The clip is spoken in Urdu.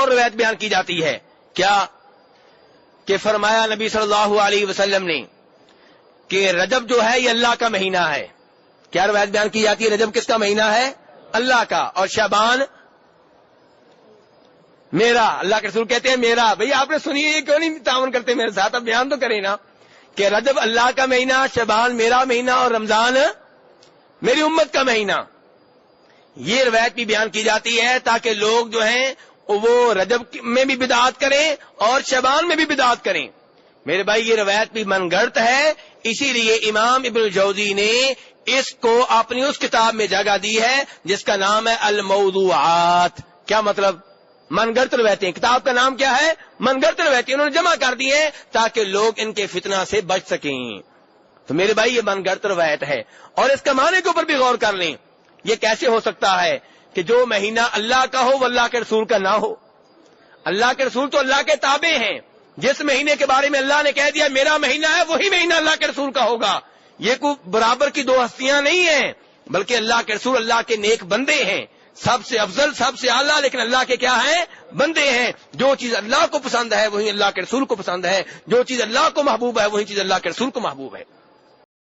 اور روایت بیان کی جاتی ہے کیا کہ فرمایا نبی صلی اللہ علیہ وسلم نے کہ رجب جو ہے یہ اللہ کا مہینہ ہے. کیا روایت بیان کی جاتی ہے؟ رجب کس کا مہینہ ہے؟ اللہ کا. اور شعبان میرا. اللہ کے رسول کہتے ہیں میرا. بھئی آپ نے سنی ہے کیوں نہیں تعاون کرتے میرے ساتھ؟ اب بیان تو کریں نا کہ رجب اللہ کا مہینہ, شعبان میرا مہینہ اور رمضان میری امت کا مہینہ. یہ روایت بھی بیان کی جاتی ہے تاکہ لوگ جو ہیں وہ رجب میں بھی بدعات کریں اور شعبان میں بھی بدعات کریں. میرے بھائی یہ روایت بھی من گھڑت ہے, اسی لیے امام ابن الجوزی نے اس کو اپنی اس کتاب میں جگہ دی ہے جس کا نام ہے الموضوعات. کیا مطلب؟ من گھڑت روایتیں. کتاب کا نام کیا ہے؟ من گھڑت روایتیں. انہوں نے جمع کر دی ہیں تاکہ لوگ ان کے فتنہ سے بچ سکیں. تو میرے بھائی یہ من گھڑت روایت ہے, اور اس کا معنی کے اوپر بھی غور کر لیں. یہ کیسے ہو سکتا ہے کہ جو مہینہ اللہ کا ہو وہ اللہ کے رسول کا نہ ہو؟ اللہ کے رسول تو اللہ کے تابع ہیں. جس مہینے کے بارے میں اللہ نے کہہ دیا میرا مہینہ ہے, وہی مہینہ اللہ کے رسول کا ہوگا. یہ کوئی برابر کی دو ہستیاں نہیں ہیں, بلکہ اللہ کے رسول اللہ کے نیک بندے ہیں, سب سے افضل, سب سے اعلیٰ, لیکن اللہ کے کیا ہیں؟ بندے ہیں. جو چیز اللہ کو پسند ہے وہی اللہ کے رسول کو پسند ہے, جو چیز اللہ کو محبوب ہے وہی چیز اللہ کے رسول کو محبوب ہے.